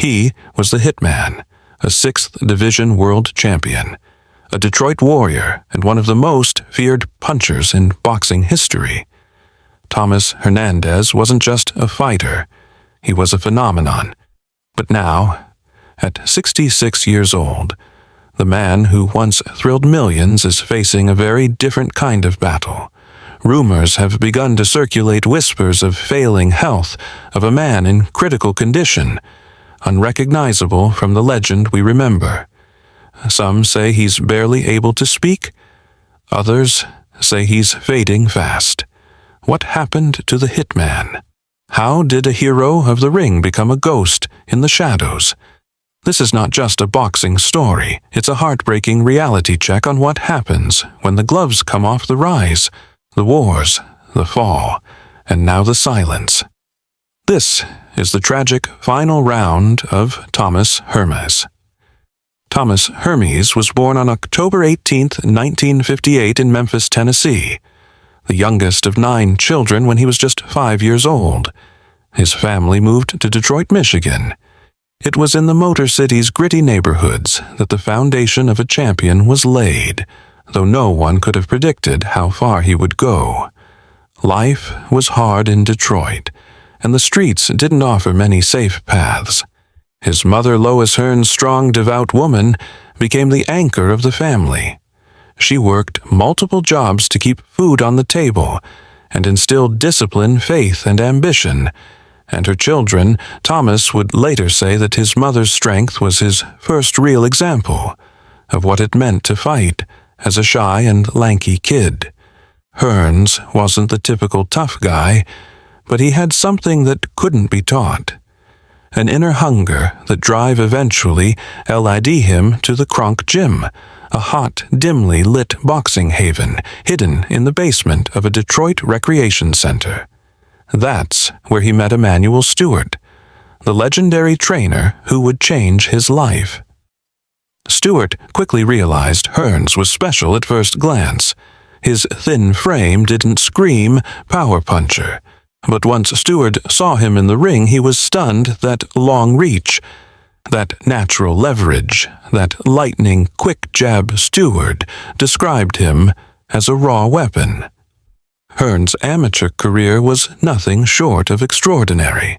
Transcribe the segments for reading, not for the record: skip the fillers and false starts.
He was the Hitman, a 6th Division world champion, a Detroit warrior and one of the most feared punchers in boxing history. Thomas Hernandez wasn't just a fighter, he was a phenomenon. But now, at 66 years old, the man who once thrilled millions is facing a very different kind of battle. Rumors have begun to circulate, whispers of failing health, of a man in critical condition, unrecognizable from the legend we remember. Some say he's barely able to speak. Others say he's fading fast. What happened to the Hitman? How did a hero of the ring become a ghost in the shadows? This is not just a boxing story. It's a heartbreaking reality check on what happens when the gloves come off the rise, the wars, the fall, and now the silence. This is the tragic final round of Thomas Hearns. Thomas Hearns was born on October 18, 1958 in Memphis, Tennessee, the youngest of 9 children when he was just 5 years old. His family moved to Detroit, Michigan. It was in the Motor City's gritty neighborhoods that the foundation of a champion was laid, though no one could have predicted how far he would go. Life was hard in Detroit, and the streets didn't offer many safe paths. His mother, Lois Hearns, strong, devout woman, became the anchor of the family. She worked multiple jobs to keep food on the table and instilled discipline, faith, and ambition. And her children, Thomas would later say that his mother's strength was his first real example of what it meant to fight as a shy and lanky kid. Hearns wasn't the typical tough guy, but he had something that couldn't be taught. An inner hunger that drive eventually led him to the Kronk Gym, a hot, dimly lit boxing haven hidden in the basement of a Detroit recreation center. That's where he met Emanuel Stewart, the legendary trainer who would change his life. Stewart quickly realized Hearns was special at first glance. His thin frame didn't scream power puncher, but once Stewart saw him in the ring, he was stunned that long reach, that natural leverage, that lightning quick jab. Stewart described him as a raw weapon. Hearns' amateur career was nothing short of extraordinary.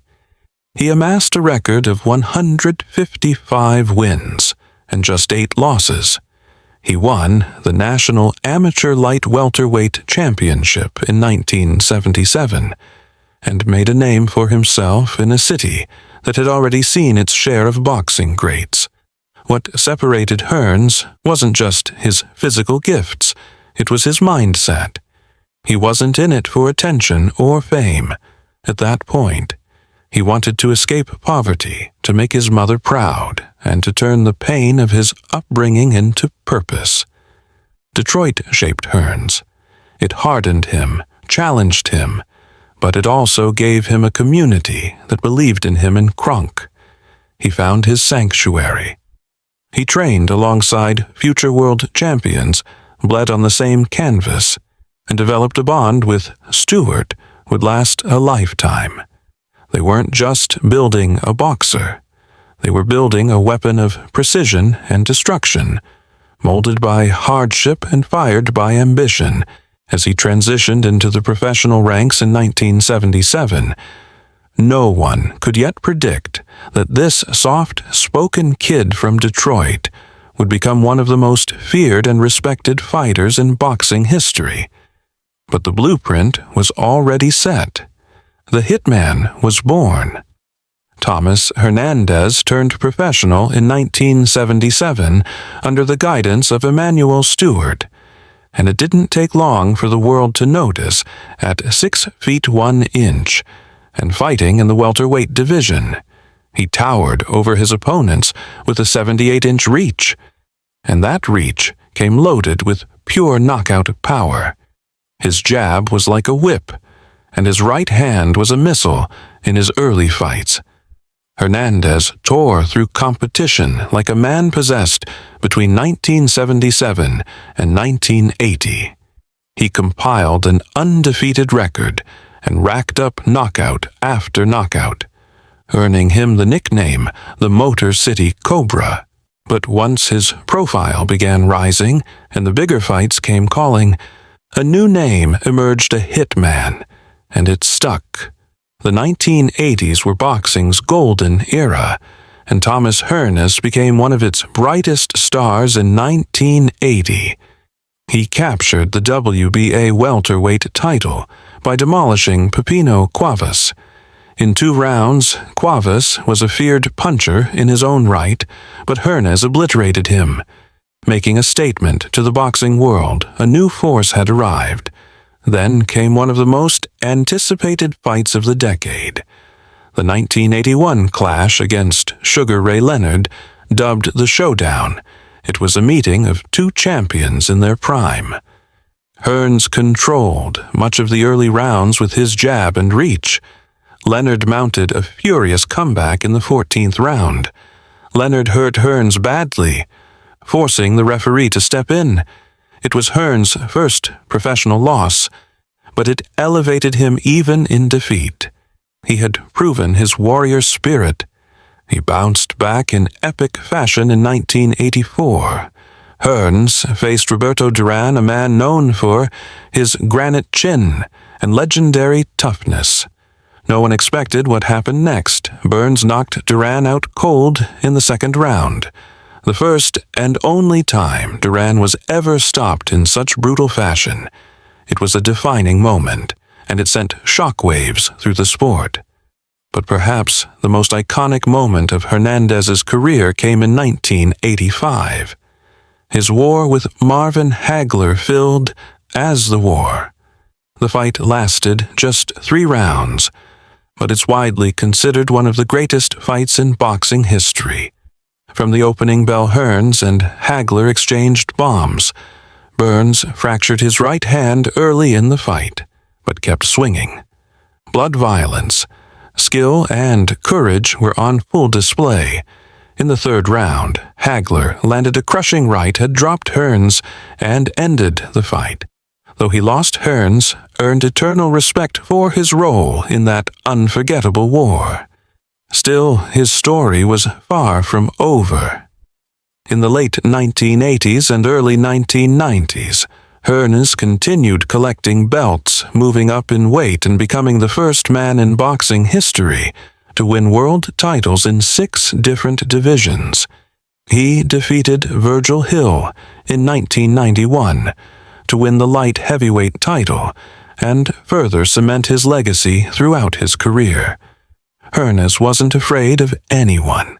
He amassed a record of 155 wins and just 8 losses. He won the National Amateur Light Welterweight Championship in 1977 and made a name for himself in a city that had already seen its share of boxing greats. What separated Hearns wasn't just his physical gifts, it was his mindset. He wasn't in it for attention or fame. At that point, he wanted to escape poverty, to make his mother proud, and to turn the pain of his upbringing into purpose. Detroit shaped Hearns. It hardened him, challenged him, but it also gave him a community that believed in him in Kronk. He found his sanctuary. He trained alongside future world champions, bled on the same canvas, and developed a bond with Stewart would last a lifetime. They weren't just building a boxer. They were building a weapon of precision and destruction, molded by hardship and fired by ambition. As he transitioned into the professional ranks in 1977, no one could yet predict that this soft-spoken kid from Detroit would become one of the most feared and respected fighters in boxing history. But the blueprint was already set. The Hitman was born. Thomas Hernandez turned professional in 1977 under the guidance of Emanuel Stewart, and it didn't take long for the world to notice at 6 feet 1 inch and fighting in the welterweight division. He towered over his opponents with a 78-inch reach, and that reach came loaded with pure knockout power. His jab was like a whip, and his right hand was a missile in his early fights. Hernandez tore through competition like a man possessed between 1977 and 1980. He compiled an undefeated record and racked up knockout after knockout. earning him the nickname the Motor City Cobra. But once his profile began rising and the bigger fights came calling, a new name emerged, a Hitman, and it stuck. The 1980s were boxing's golden era, and Thomas Hearns became one of its brightest stars in 1980. He captured the WBA welterweight title by demolishing Pepino Cuevas. In 2 rounds, Cuevas was a feared puncher in his own right, but Hearns obliterated him. Making a statement to the boxing world, a new force had arrived. Then came one of the most anticipated fights of the decade. The 1981 clash against Sugar Ray Leonard, dubbed the Showdown. It was a meeting of 2 champions in their prime. Hearns controlled much of the early rounds with his jab and reach. Leonard mounted a furious comeback in the 14th round. Leonard hurt Hearns badly, forcing the referee to step in. It was Hearns' first professional loss, but it elevated him even in defeat. He had proven his warrior spirit. He bounced back in epic fashion in 1984. Hearns faced Roberto Durán, a man known for his granite chin and legendary toughness. No one expected what happened next. Burns knocked Durán out cold in the 2nd round. The first and only time Durán was ever stopped in such brutal fashion. It was a defining moment, and it sent shockwaves through the sport. But perhaps the most iconic moment of Hernandez's career came in 1985. His war with Marvin Hagler filled as the war. The fight lasted just 3 rounds, but it's widely considered one of the greatest fights in boxing history. From the opening bell, Hearns and Hagler exchanged bombs. Burns fractured his right hand early in the fight, but kept swinging. Blood, violence, skill, and courage were on full display. In the 3rd round, Hagler landed a crushing right, had dropped Hearns, and ended the fight. Though he lost, Hearns earned eternal respect for his role in that unforgettable war. Still, his story was far from over. In the late 1980s and early 1990s, Hearns continued collecting belts, moving up in weight and becoming the first man in boxing history to win world titles in 6 different divisions. He defeated Virgil Hill in 1991 to win the light heavyweight title and further cement his legacy throughout his career. Hearns wasn't afraid of anyone.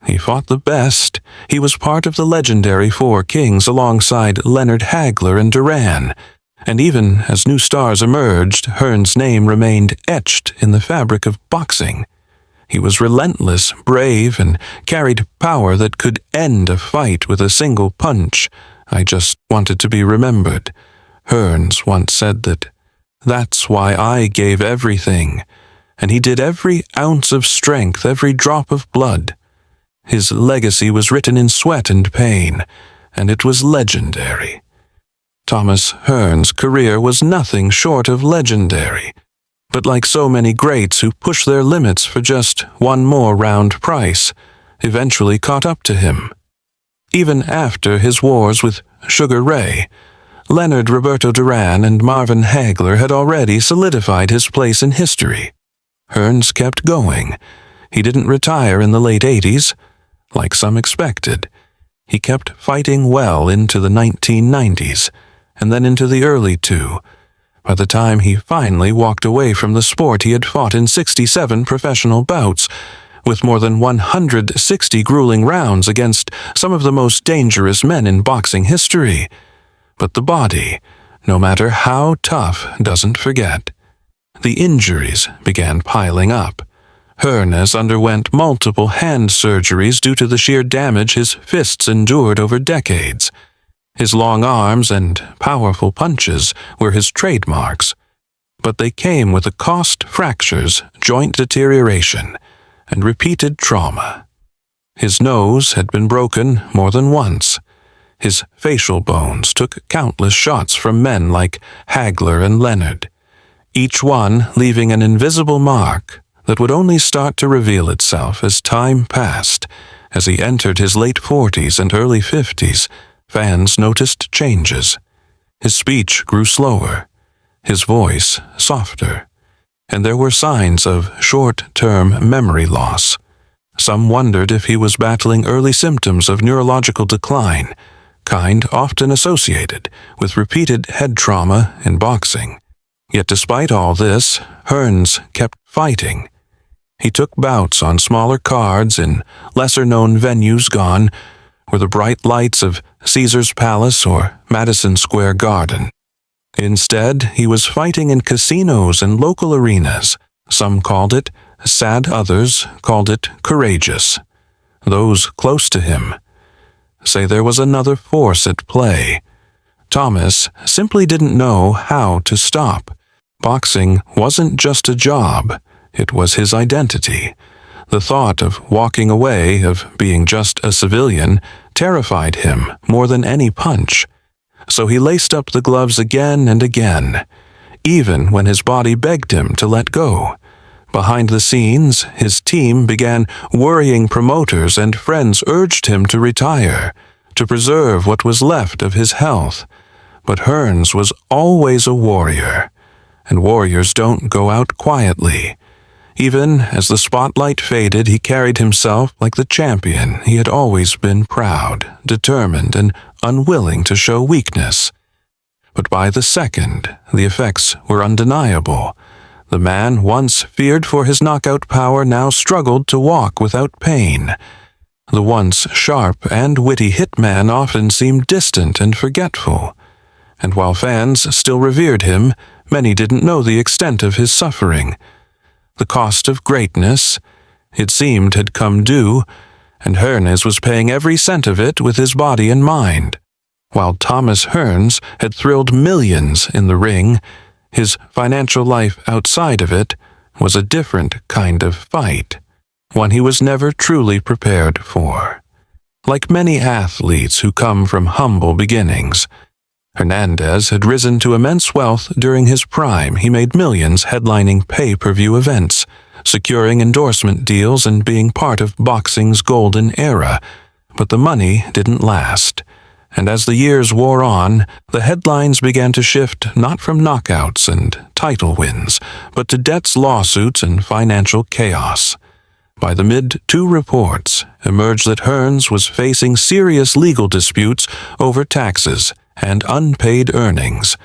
He fought the best. He was part of the legendary 4 Kings alongside Leonard, Hagler, and Durán. And even as new stars emerged, Hearns' name remained etched in the fabric of boxing. He was relentless, brave, and carried power that could end a fight with a single punch. I just wanted to be remembered. Hearns once said that's why I gave everything. And he did every ounce of strength, every drop of blood. His legacy was written in sweat and pain, and it was legendary. Thomas Hearns' career was nothing short of legendary, but like so many greats who push their limits for just one more round price, eventually caught up to him. Even after his wars with Sugar Ray, Leonard, Roberto Durán, and Marvin Hagler had already solidified his place in history. Hearns kept going. He didn't retire in the late 80s, like some expected. He kept fighting well into the 1990s, and then into the early 2000s. By the time he finally walked away from the sport, he had fought in 67 professional bouts, with more than 160 grueling rounds against some of the most dangerous men in boxing history. But the body, no matter how tough, doesn't forget. The injuries began piling up. Hearns underwent multiple hand surgeries due to the sheer damage his fists endured over decades. His long arms and powerful punches were his trademarks, but they came with the cost: fractures, joint deterioration, and repeated trauma. His nose had been broken more than once. His facial bones took countless shots from men like Hagler and Leonard, each one leaving an invisible mark that would only start to reveal itself as time passed. As he entered his late 40s and early 50s, fans noticed changes. His speech grew slower, his voice softer, and there were signs of short-term memory loss. Some wondered if he was battling early symptoms of neurological decline, kind often associated with repeated head trauma in boxing. Yet despite all this, Hearns kept fighting. He took bouts on smaller cards in lesser-known venues gone were the bright lights of Caesar's Palace or Madison Square Garden. Instead, he was fighting in casinos and local arenas. Some called it sad, others called it courageous. Those close to him say there was another force at play. Thomas simply didn't know how to stop. Boxing wasn't just a job, it was his identity. The thought of walking away, of being just a civilian, terrified him more than any punch. So he laced up the gloves again and again, even when his body begged him to let go. Behind the scenes, his team began worrying. Promoters and friends urged him to retire, to preserve what was left of his health. But Hearns was always a warrior, and warriors don't go out quietly. Even as the spotlight faded, he carried himself like the champion he had always been, proud, determined, and unwilling to show weakness. But by the second, the effects were undeniable. The man once feared for his knockout power now struggled to walk without pain. The once sharp and witty Hitman often seemed distant and forgetful. And while fans still revered him, many didn't know the extent of his suffering. The cost of greatness, it seemed, had come due, and Hearns was paying every cent of it with his body and mind. While Thomas Hearns had thrilled millions in the ring, his financial life outside of it was a different kind of fight, one he was never truly prepared for. Like many athletes who come from humble beginnings, Hernandez had risen to immense wealth during his prime. He made millions headlining pay-per-view events, securing endorsement deals and being part of boxing's golden era. But the money didn't last. And as the years wore on, the headlines began to shift not from knockouts and title wins, but to debts, lawsuits, and financial chaos. By the mid-2 reports emerged that Hearns was facing serious legal disputes over taxes and unpaid earnings.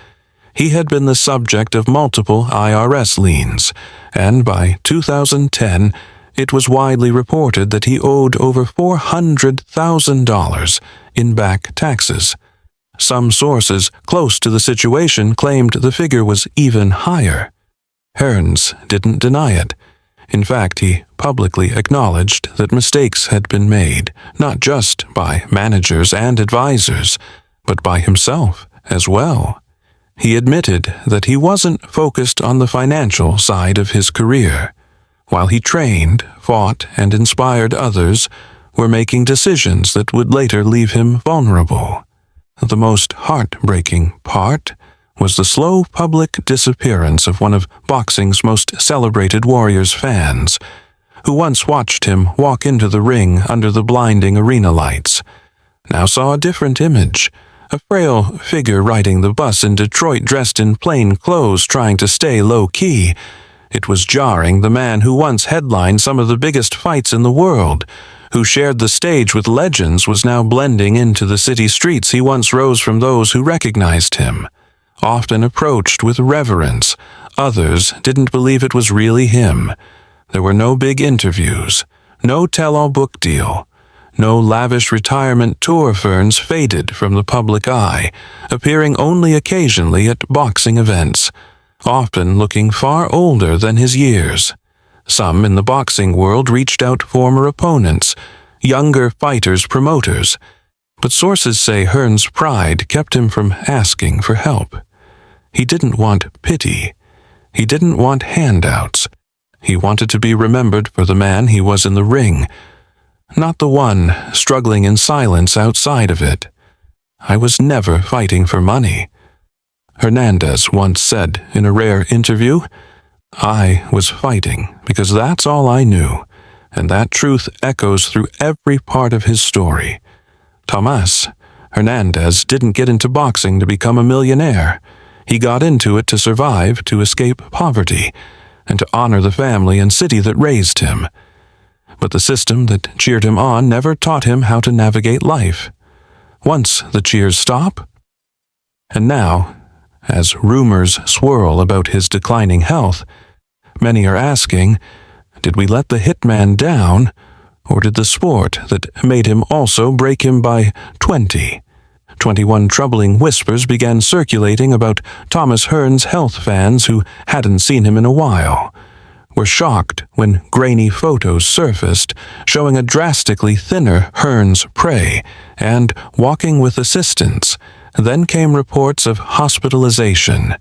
He had been the subject of multiple IRS liens, and by 2010, it was widely reported that he owed over $400,000 in back taxes. Some sources close to the situation claimed the figure was even higher. Hearns didn't deny it. In fact, he publicly acknowledged that mistakes had been made, not just by managers and advisors, but by himself as well. He admitted that he wasn't focused on the financial side of his career. While he trained, fought, and inspired others, were making decisions that would later leave him vulnerable. The most heartbreaking part was the slow public disappearance of one of boxing's most celebrated Warriors fans, who once watched him walk into the ring under the blinding arena lights, now saw a different image. A frail figure riding the bus in Detroit dressed in plain clothes trying to stay low-key. It was jarring. The man who once headlined some of the biggest fights in the world, who shared the stage with legends, was now blending into the city streets. He once rose from those who recognized him, often approached with reverence. Others didn't believe it was really him. There were no big interviews, no tell-all book deal, no lavish retirement tour. Hearns faded from the public eye, appearing only occasionally at boxing events, often looking far older than his years. Some in the boxing world reached out former opponents, younger fighters, promoters, but sources say Hearns' pride kept him from asking for help. He didn't want pity. He didn't want handouts. He wanted to be remembered for the man he was in the ring, not the one struggling in silence outside of it. I was never fighting for money. Hernandez once said in a rare interview, I was fighting because that's all I knew, and that truth echoes through every part of his story. Thomas Hernandez didn't get into boxing to become a millionaire. He got into it to survive, to escape poverty, and to honor the family and city that raised him. But the system that cheered him on never taught him how to navigate life. Once the cheers stop, and now, as rumors swirl about his declining health, many are asking, did we let the Hitman down, or did the sport that made him also break him by 20? 21 troubling whispers began circulating about Thomas Hearns' health. Fans who hadn't seen him in a while were shocked when grainy photos surfaced showing a drastically thinner Hearns prey and walking with assistance. Then came reports of hospitalization,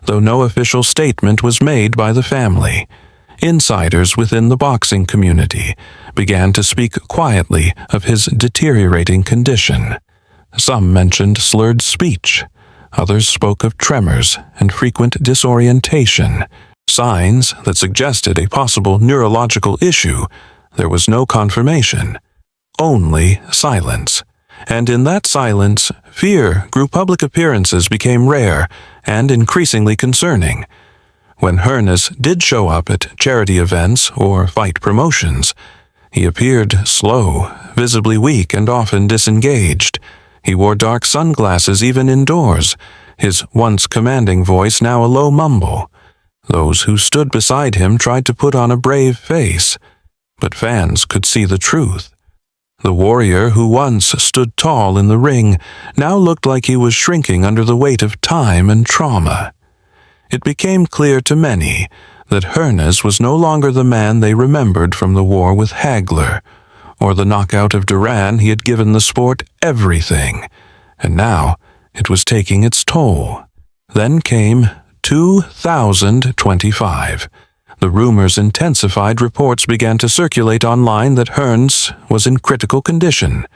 though no official statement was made by the family. Insiders within the boxing community began to speak quietly of his deteriorating condition. Some mentioned slurred speech. Others spoke of tremors and frequent disorientation, signs that suggested a possible neurological issue. There was no confirmation, only silence. And in that silence, fear grew. Public appearances became rare and increasingly concerning. When Hearns did show up at charity events or fight promotions, he appeared slow, visibly weak, and often disengaged. He wore dark sunglasses even indoors, his once commanding voice now a low mumble. Those who stood beside him tried to put on a brave face, but fans could see the truth. The warrior who once stood tall in the ring now looked like he was shrinking under the weight of time and trauma. It became clear to many that Hearns was no longer the man they remembered from the war with Hagler, or the knockout of Durán. He had given the sport everything, and now it was taking its toll. Then came 2025. The rumors intensified. Reports began to circulate online that Hearns was in critical condition,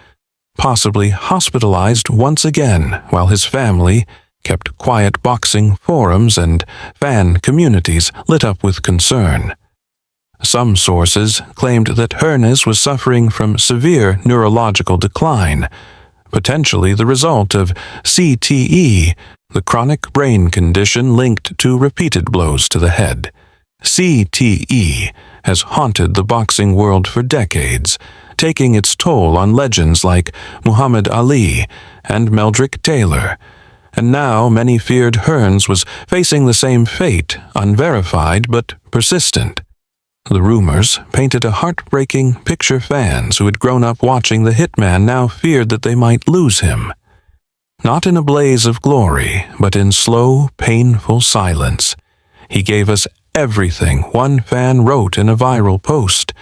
possibly hospitalized once again, while his family kept quiet. Boxing forums and fan communities lit up with concern. Some sources claimed that Hearns was suffering from severe neurological decline, potentially the result of CTE, the chronic brain condition linked to repeated blows to the head. CTE has haunted the boxing world for decades, taking its toll on legends like Muhammad Ali and Meldrick Taylor. And now many feared Hearns was facing the same fate, unverified but persistent. The rumors painted a heartbreaking picture. Fans who had grown up watching the Hitman now feared that they might lose him. Not in a blaze of glory, but in slow, painful silence. He gave us everything, one fan wrote in a viral post,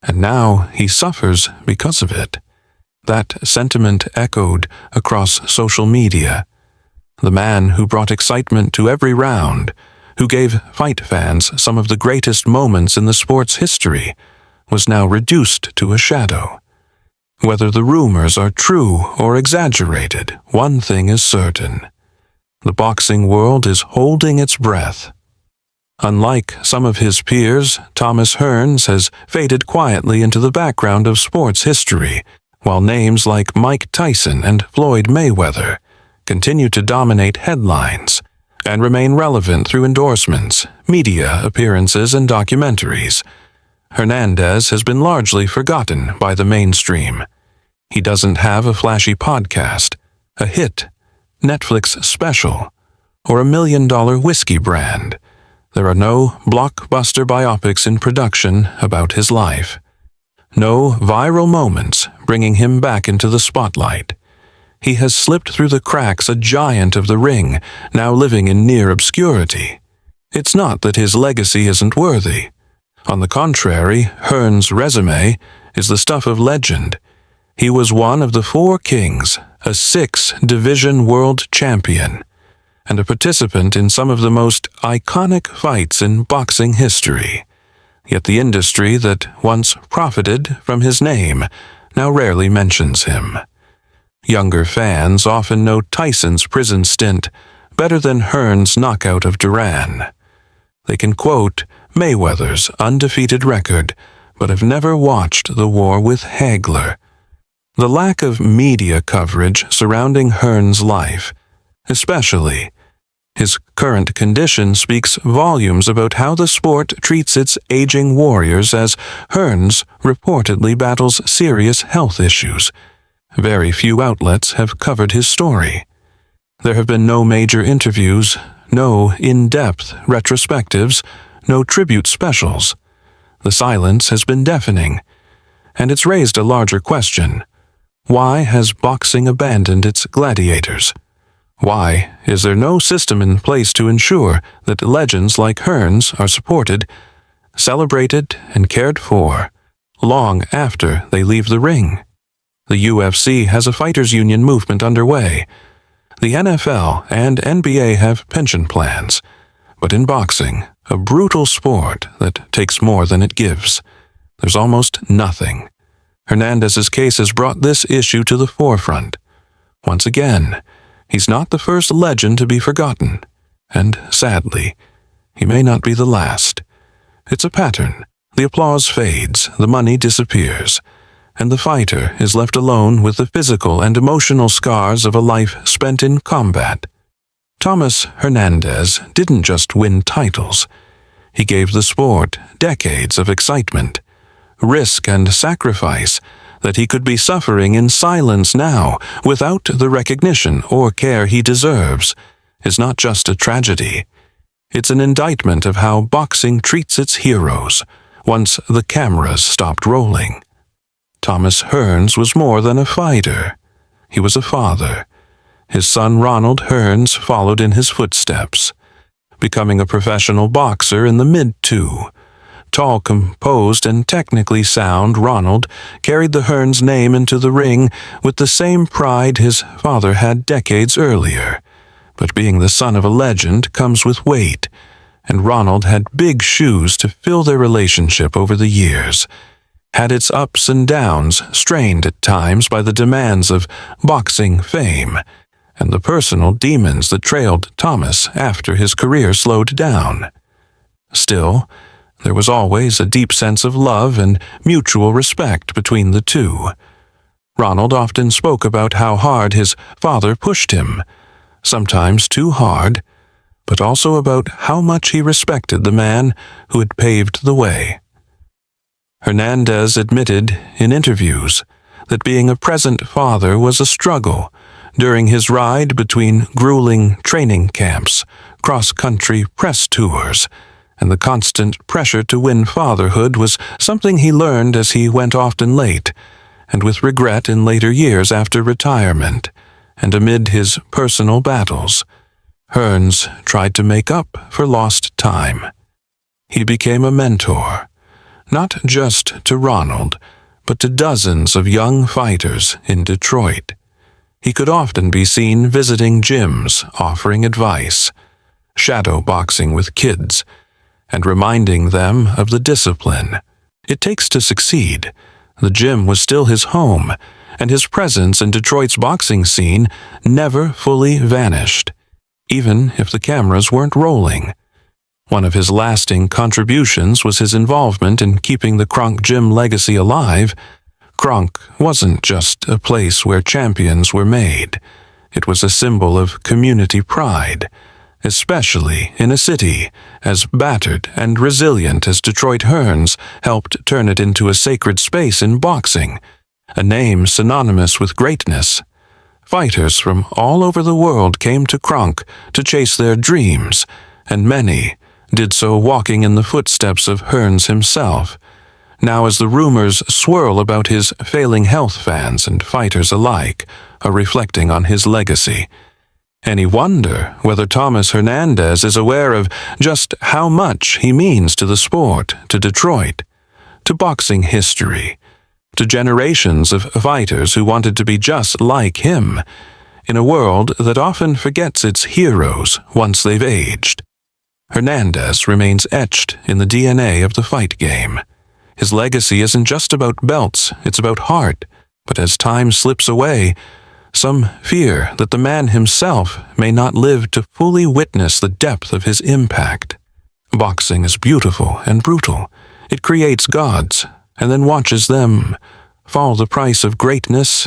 and now he suffers because of it. That sentiment echoed across social media. The man who brought excitement to every round, who gave fight fans some of the greatest moments in the sport's history, was now reduced to a shadow. Whether the rumors are true or exaggerated, one thing is certain. The boxing world is holding its breath. Unlike some of his peers, Thomas Hearns has faded quietly into the background of sports history, while names like Mike Tyson and Floyd Mayweather continue to dominate headlines and remain relevant through endorsements, media appearances, and documentaries. Hernandez has been largely forgotten by the mainstream. He doesn't have a flashy podcast, a hit, Netflix special, or $1 million whiskey brand. There are no blockbuster biopics in production about his life. No viral moments bringing him back into the spotlight. He has slipped through the cracks, a giant of the ring, now living in near obscurity. It's not that his legacy isn't worthy. On the contrary, Hearns' resume is the stuff of legend. He was one of the 4 kings, a 6-division world champion, and a participant in some of the most iconic fights in boxing history. Yet the industry that once profited from his name now rarely mentions him. Younger fans often know Tyson's prison stint better than Hearns' knockout of Durán. They can quote Mayweather's undefeated record, but have never watched the war with Hagler. The lack of media coverage surrounding Hearns' life, especially his current condition, speaks volumes about how the sport treats its aging warriors, as Hearns reportedly battles serious health issues. Very few outlets have covered his story. There have been no major interviews, no in-depth retrospectives, no tribute specials. The silence has been deafening, and it's raised a larger question. Why has boxing abandoned its gladiators? Why is there no system in place to ensure that legends like Hearns are supported, celebrated, and cared for long after they leave the ring? The UFC has a fighters' union movement underway. The NFL and NBA have pension plans. But in boxing, a brutal sport that takes more than it gives, there's almost nothing. Hernandez's case has brought this issue to the forefront. Once again, he's not the first legend to be forgotten, and sadly, he may not be the last. It's a pattern. The applause fades, the money disappears, and the fighter is left alone with the physical and emotional scars of a life spent in combat. Thomas Hernandez didn't just win titles. He gave the sport decades of excitement, risk, and sacrifice that he could be suffering in silence now without the recognition or care he deserves is not just a tragedy. It's an indictment of how boxing treats its heroes once the cameras stopped rolling. Thomas Hearns was more than a fighter. He was a father. His son Ronald Hearns followed in his footsteps, becoming a professional boxer in the mid-2. Tall, composed, and technically sound, Ronald carried the Hearns name into the ring with the same pride his father had decades earlier. But being the son of a legend comes with weight, and Ronald had big shoes to fill their relationship over the years, had its ups and downs strained at times by the demands of boxing fame and the personal demons that trailed Thomas after his career slowed down. Still, there was always a deep sense of love and mutual respect between the two. Ronald often spoke about how hard his father pushed him, sometimes too hard, but also about how much he respected the man who had paved the way. Hernandez admitted in interviews that being a present father was a struggle during his ride between grueling training camps, cross-country press tours, and the constant pressure to win fatherhood was something he learned as he went often late, and with regret in later years after retirement, and amid his personal battles. Hearns tried to make up for lost time. He became a mentor, not just to Ronald, but to dozens of young fighters in Detroit. He could often be seen visiting gyms, offering advice, shadow boxing with kids, and reminding them of the discipline it takes to succeed. The gym was still his home, and his presence in Detroit's boxing scene never fully vanished, even if the cameras weren't rolling. One of his lasting contributions was his involvement in keeping the Kronk Gym legacy alive. Kronk wasn't just a place where champions were made. It was a symbol of community pride, especially in a city as battered and resilient as Detroit. Hearns helped turn it into a sacred space in boxing, a name synonymous with greatness. Fighters from all over the world came to Kronk to chase their dreams, and many did so walking in the footsteps of Hearns himself. Now, as the rumors swirl about his failing health, fans and fighters alike are reflecting on his legacy. Any wonder whether Thomas Hernandez is aware of just how much he means to the sport, to Detroit, to boxing history, to generations of fighters who wanted to be just like him, in a world that often forgets its heroes once they've aged? Hernandez remains etched in the DNA of the fight game. His legacy isn't just about belts, it's about heart. But as time slips away, some fear that the man himself may not live to fully witness the depth of his impact. Boxing is beautiful and brutal. It creates gods, and then watches them fall. The price of greatness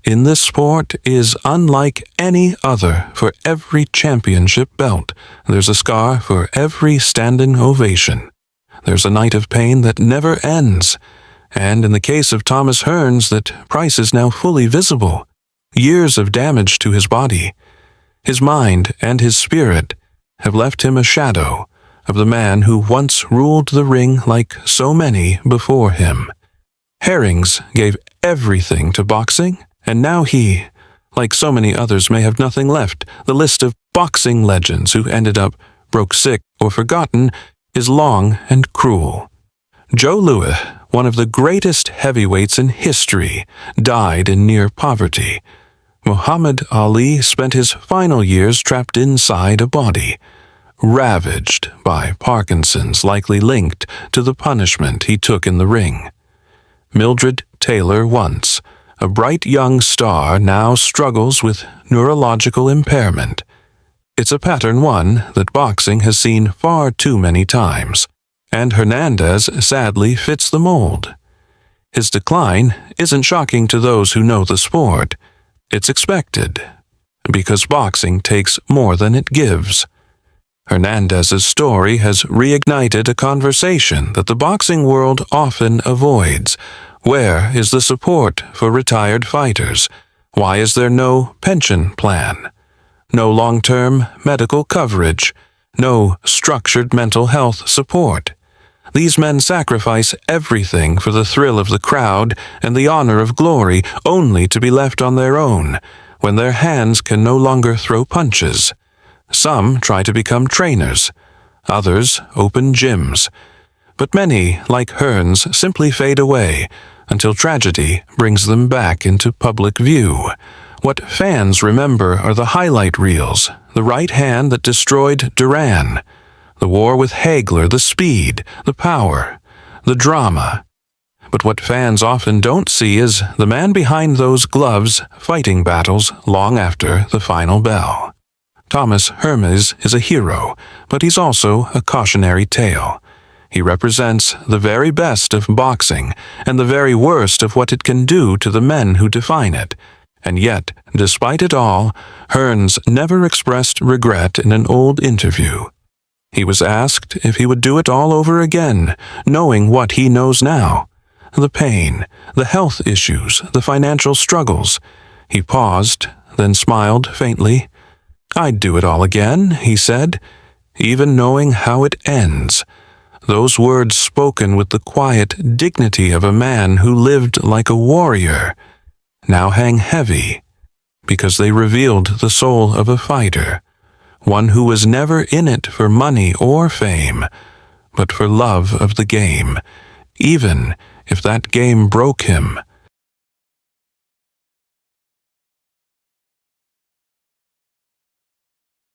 in this sport is unlike any other. For every championship belt, there's a scar. For every standing ovation, there's a night of pain that never ends. And in the case of Thomas Hearns, that price is now fully visible. Years of damage to his body, his mind, and his spirit have left him a shadow of the man who once ruled the ring like so many before him. Hearns gave everything to boxing, and now he, like so many others, may have nothing left. The list of boxing legends who ended up broke, sick, or forgotten is long and cruel. Joe Louis, one of the greatest heavyweights in history, died in near poverty. Muhammad Ali spent his final years trapped inside a body, ravaged by Parkinson's, likely linked to the punishment he took in the ring. Mildred Taylor, once a bright young star, now struggles with neurological impairment. It's a pattern, one that boxing has seen far too many times, and Hernandez sadly fits the mold. His decline isn't shocking to those who know the sport. It's expected, because boxing takes more than it gives. Hernandez's story has reignited a conversation that the boxing world often avoids. Where is the support for retired fighters? Why is there no pension plan? No long-term medical coverage? No structured mental health support? These men sacrifice everything for the thrill of the crowd and the honor of glory, only to be left on their own when their hands can no longer throw punches. Some try to become trainers. Others open gyms. But many, like Hearns, simply fade away until tragedy brings them back into public view. What fans remember are the highlight reels, the right hand that destroyed Durán, the war with Hagler, the speed, the power, the drama. But what fans often don't see is the man behind those gloves fighting battles long after the final bell. Thomas Hearns is a hero, but he's also a cautionary tale. He represents the very best of boxing and the very worst of what it can do to the men who define it. And yet, despite it all, Hearns never expressed regret in an old interview. He was asked if he would do it all over again, knowing what he knows now. The pain, the health issues, the financial struggles. He paused, then smiled faintly. "I'd do it all again," he said, "even knowing how it ends." Those words spoken with the quiet dignity of a man who lived like a warrior now hang heavy because they revealed the soul of a fighter, one who was never in it for money or fame, but for love of the game, even if that game broke him.